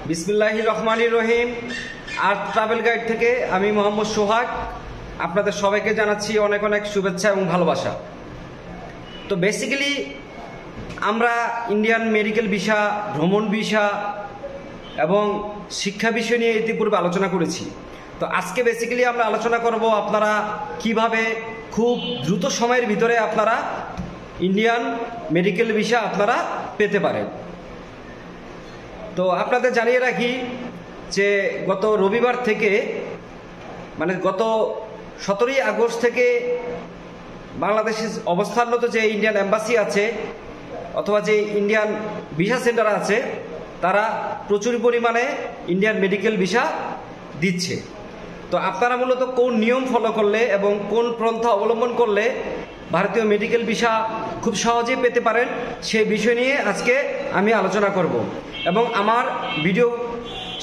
বিসমিল্লাহির রহমানির রহিম। আর্থ travel guide থেকে আমি মোহাম্মদ সোহাগ আপনাদের সবাইকে জানাচ্ছি অনেক অনেক শুভেচ্ছা এবং ভালোবাসা। তো বেসিক্যালি আমরা ইন্ডিয়ান মেডিকেল ভিসা, ভ্রমণ ভিসা এবং শিক্ষা বিষয় নিয়ে ইতিপূর্বে আলোচনা করেছি। তো আজকে বেসিক্যালি আমরা আলোচনা করব আপনারা কিভাবে খুব দ্রুত সময়ের ভিতরে আপনারা ইন্ডিয়ান মেডিকেল ভিসা আপনারা পেতে পারেন। তো আপনাদের জানিয়ে রাখি যে গত রবিবার থেকে মানে গত 17ই আগস্ট থেকে বাংলাদেশে অবস্থানরত যে ইন্ডিয়ান এম্বাসি আছে অথবা যে ইন্ডিয়ান ভিসা সেন্টার আছে তারা প্রচুর পরিমাণে ইন্ডিয়ান মেডিকেল ভিসা দিচ্ছে। তো আপনারা মূলত কোন নিয়ম ফলো করলে এবং কোন পন্থা অবলম্বন করলে ভারতীয় মেডিকেল ভিসা খুব সহজেই পেতে পারেন সেই বিষয় নিয়ে আজকে আমি আলোচনা করব এবং আমার ভিডিও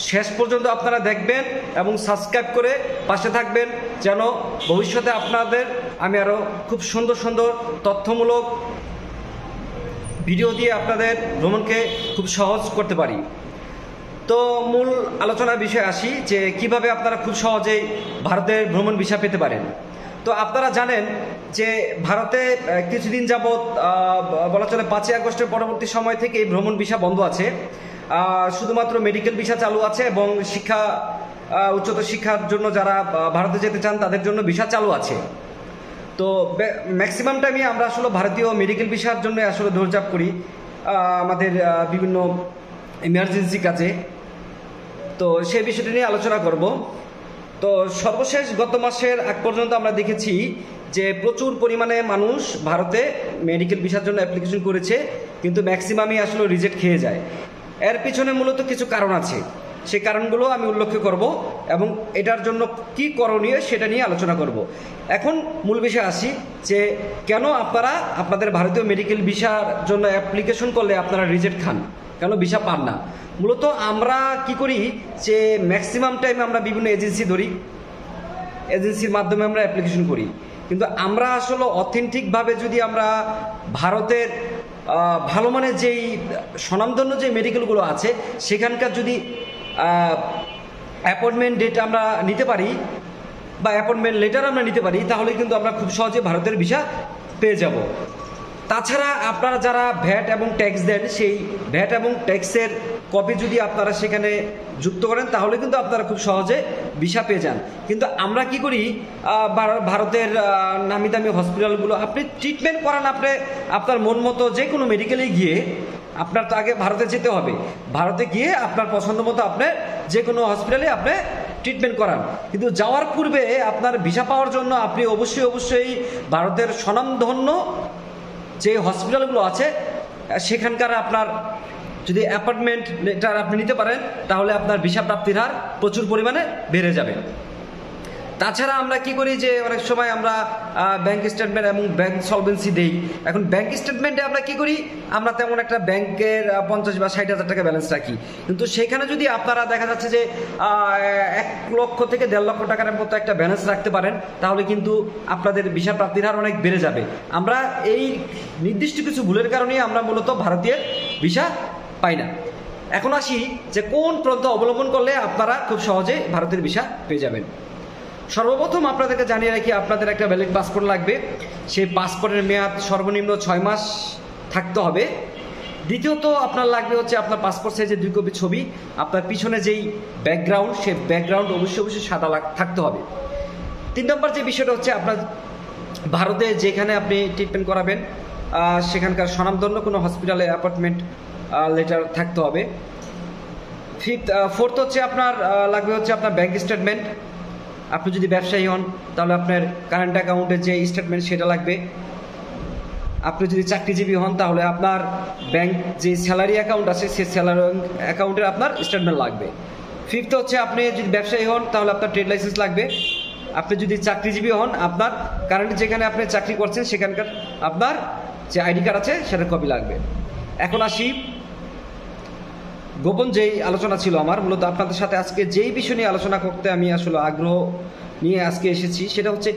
শেষ পর্যন্ত আপনারা দেখবেন এবং সাবস্ক্রাইব করে পাশে থাকবেন যেন ভবিষ্যতে আপনাদের আমি আরও খুব সুন্দর সুন্দর তথ্যমূলক ভিডিও দিয়ে আপনাদের ভ্রমণকে খুব সহজ করতে পারি। তো মূল আলোচনার বিষয়ে আসি যে কিভাবে আপনারা খুব সহজেই ভারতের ভ্রমণ ভিসা পেতে পারেন। তো আপনারা জানেন যে ভারতে কিছুদিন যাবৎ বলা চলে 5ই আগস্টের পরবর্তী সময় থেকে এই ভ্রমণ ভিসা বন্ধ আছে। শুধুমাত্র মেডিকেল ভিসা চালু আছে এবং শিক্ষা উচ্চতর শিক্ষার জন্য যারা ভারতে যেতে চান তাদের জন্য ভিসা চালু আছে। তো ম্যাক্সিমাম টাইমে আমরা আসলে ভারতীয় মেডিকেল ভিসার জন্য আসলে দৌড়ঝাঁপ করি আমাদের বিভিন্ন ইমার্জেন্সি কাজে। তো সেই বিষয়টি নিয়ে আলোচনা করব। তো সর্বশেষ গত মাসের আগ পর্যন্ত আমরা দেখেছি যে প্রচুর পরিমাণে মানুষ ভারতে মেডিকেল ভিসার জন্য অ্যাপ্লিকেশন করেছে, কিন্তু ম্যাক্সিমামই আসলে রিজেক্ট খেয়ে যায়। এর পিছনে মূলত কিছু কারণ আছে, সেই কারণগুলো আমি উল্লেখ করব এবং এটার জন্য কি করণীয় সেটা নিয়ে আলোচনা করব। এখন মূল বিষয়ে আসি যে কেন আপনারা আপনাদের ভারতীয় মেডিকেল ভিসার জন্য অ্যাপ্লিকেশন করলে আপনারা রিজেক্ট খান, কেন ভিসা পান না। মূলত আমরা কি করি যে ম্যাক্সিমাম টাইমে আমরা বিভিন্ন এজেন্সি ধরি, এজেন্সির মাধ্যমে আমরা অ্যাপ্লিকেশন করি, কিন্তু আমরা আসলে অথেন্টিকভাবে যদি আমরা ভারতের ভালো মানের যেই স্বনামধন্য যে মেডিকেলগুলো আছে সেখানকার যদি অ্যাপয়েন্টমেন্ট ডেট আমরা নিতে পারি বা অ্যাপয়েন্টমেন্ট লেটার আমরা নিতে পারি তাহলে কিন্তু আমরা খুব সহজে ভারতের ভিসা পেয়ে যাব। তাছাড়া আপনারা যারা ভ্যাট এবং ট্যাক্স দেন সেই ভ্যাট এবং ট্যাক্সের কপি যদি আপনারা সেখানে যুক্ত করেন তাহলে কিন্তু আপনারা খুব সহজে ভিসা পেয়ে যান। কিন্তু আমরা কি করি ভারতের নামি দামি হসপিটালগুলো আপনি ট্রিটমেন্ট করান আপনার মন মতো যে কোনো মেডিকেলে গিয়ে আপনার তো আগে ভারতে যেতে হবে, ভারতে গিয়ে আপনার পছন্দ মতো আপনি যে কোনো হসপিটালে আপনি ট্রিটমেন্ট করান, কিন্তু যাওয়ার পূর্বে আপনার ভিসা পাওয়ার জন্য আপনি অবশ্যই ভারতের স্বনামধন্য যে হসপিটালগুলো আছে সেখানকার আপনার যদি অ্যাপয়েন্টমেন্ট লেটার আপনি নিতে পারেন তাহলে আপনার ভিসা প্রাপ্তির হার প্রচুর পরিমাণে বেড়ে যাবে। তাছাড়া আমরা কি করি যে অনেক সময় আমরা ব্যাংক স্টেটমেন্ট এবং ব্যাংক সলভেন্সি দেই। এখন ব্যাংক স্টেটমেন্টে আমরা কি করি, আমরা তেমন একটা ব্যাংকের 50 বা 60,000 টাকা ব্যালেন্স রাখি, কিন্তু সেখানে যদি আপনারা দেখা যাচ্ছে যে 1 লক্ষ থেকে 1.5 লক্ষ টাকার মতো একটা ব্যালেন্স রাখতে পারেন তাহলে কিন্তু আপনাদের ভিসা প্রাপ্তির হার অনেক বেড়ে যাবে। আমরা এই নির্দিষ্ট কিছু ভুলের কারণেই আমরা মূলত ভারতীয় ভিসা পাই না। এখন আসি যে কোন পন্থা অবলম্বন করলে আপনারা খুব সহজে ভারতের ভিসা পেয়ে যাবেন। সর্বপ্রথম আপনাদেরকে জানিয়ে রাখি আপনাদের একটা ভ্যালিড পাসপোর্ট লাগবে, সেই পাসপোর্টের মেয়াদ সর্বনিম্ন 6 মাস থাকতে হবে। দ্বিতীয়ত আপনার লাগবে হচ্ছে আপনার পাসপোর্ট সাইজের 2 কপি ছবি, আপনার পিছনে যেই ব্যাকগ্রাউন্ড সেই ব্যাকগ্রাউন্ড অবশ্যই সাদা থাকতে হবে। 3 নম্বর যে বিষয়টা হচ্ছে আপনার ভারতে যেখানে আপনি ট্রিটমেন্ট করাবেন সেখানকার স্বনামধন্য কোনো হসপিটালে অ্যাপয়েন্টমেন্ট লেটার থাকতে হবে। ফোর্থ হচ্ছে আপনার লাগবে হচ্ছে আপনার ব্যাংক স্টেটমেন্ট। আপনি যদি ব্যবসায়ী হন তাহলে আপনার কারেন্ট অ্যাকাউন্টের যে স্টেটমেন্ট সেটা লাগবে। আপনি যদি চাকরিজীবী হন তাহলে আপনার ব্যাংক যে স্যালারি অ্যাকাউন্ট আছে সেই স্যালারি অ্যাকাউন্টের আপনার স্টেটমেন্ট লাগবে। ফিফথ হচ্ছে আপনি যদি ব্যবসায়ী হন তাহলে আপনার ট্রেড লাইসেন্স লাগবে। আপনি যদি চাকরিজীবী হন আপনার কারেন্ট যেখানে আপনি চাকরি করছেন সেখানকার আপনার যে আইডি কার্ড আছে সেটার কপি লাগবে। এখন আসি গোপন যেই আলোচনা ছিল আমার, মূলত আপনাদের সাথে আজকে যেই বিষয় নিয়ে আলোচনা করতে আমি আসলে আগ্রহ নিয়ে আজকে এসেছি সেটা হচ্ছে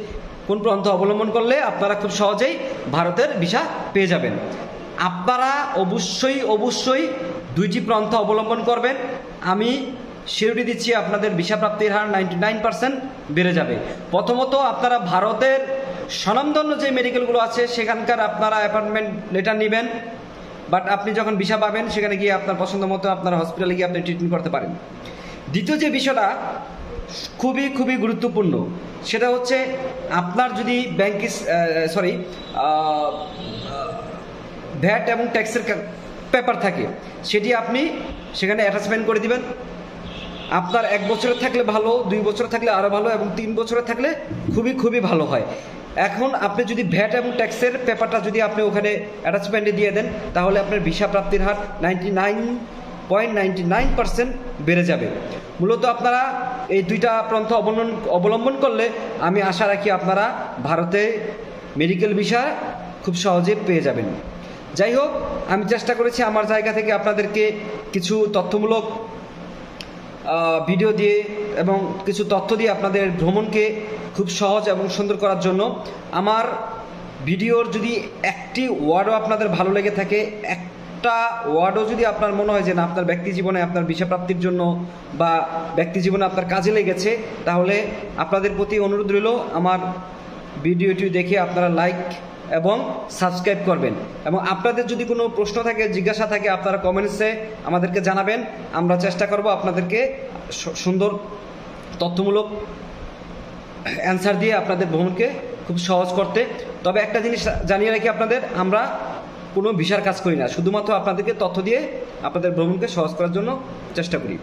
কোন পন্থা অবলম্বন করলে আপনারা খুব সহজেই ভারতের ভিসা পেয়ে যাবেন। আপনারা অবশ্যই দুইটি পন্থা অবলম্বন করবেন, আমি সিউরিটি দিচ্ছি আপনাদের ভিসা প্রাপ্তির হার 99% বেড়ে যাবে। প্রথমত আপনারা ভারতের স্বনামধন্য যে মেডিকেলগুলো আছে সেখানকার আপনারা অ্যাপয়েন্টমেন্ট লেটার নেবেন, বাট আপনি যখন ভিসা পাবেন সেখানে গিয়ে আপনার পছন্দ মতো আপনার হসপিটালে গিয়ে আপনি ট্রিটমেন্ট করতে পারেন। দ্বিতীয় যে বিষয়টা খুবই গুরুত্বপূর্ণ, সেটা হচ্ছে আপনার যদি ভ্যাট এবং ট্যাক্সের পেপার থাকে সেটি আপনি সেখানে অ্যাটাচমেন্ট করে দিবেন। আপনার 1 বছরের থাকলে ভালো, 2 বছর থাকলে আরও ভালো, এবং 3 বছরের থাকলে খুবই ভালো হয়। এখন আপনি যদি ভ্যাট এবং ট্যাক্সের পেপারটা যদি আপনি ওখানে অ্যাটাচমেন্টে দিয়ে দেন তাহলে আপনার ভিসা প্রাপ্তির হার 99.99% বেড়ে যাবে। মূলত আপনারা এই দুইটা পন্থা অবলম্বন করলে আমি আশা রাখি আপনারা ভারতে মেডিকেল ভিসা খুব সহজে পেয়ে যাবেন। যাই হোক, আমি চেষ্টা করেছি আমার জায়গা থেকে আপনাদেরকে কিছু তথ্যমূলক ভিডিও দিয়ে এবং কিছু তথ্য দিয়ে আপনাদের ভ্রমণকে খুব সহজ এবং সুন্দর করার জন্য। আমার ভিডিওর যদি একটি ওয়ার্ডও আপনাদের ভালো লেগে থাকে, একটা ওয়ার্ডও যদি আপনার মনে হয় যে না আপনার ব্যক্তি জীবনে আপনার ভিসা প্রাপ্তির জন্য বা ব্যক্তি জীবনে আপনার কাজে লেগেছে, তাহলে আপনাদের প্রতি অনুরোধ রইল আমার ভিডিওটি দেখে আপনারা লাইক এবং সাবস্ক্রাইব করবেন। এবং আপনাদের যদি কোনো প্রশ্ন থাকে, জিজ্ঞাসা থাকে, আপনারা কমেন্টসে আমাদেরকে জানাবেন। আমরা চেষ্টা করব আপনাদেরকে সুন্দর তথ্যমূলক অ্যান্সার দিয়ে আপনাদের ভ্রমণকে খুব সহজ করতে। তবে একটা জিনিস জানিয়ে রাখি আপনাদের, আমরা কোনো ভিসার কাজ করি না, শুধুমাত্র আপনাদেরকে তথ্য দিয়ে আপনাদের ভ্রমণকে সহজ করার জন্য চেষ্টা করি।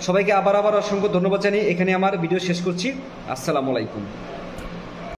সবাইকে আবার অসংখ্য ধন্যবাদ জানিয়ে এখানে আমার ভিডিও শেষ করছি। আসসালামু আলাইকুম।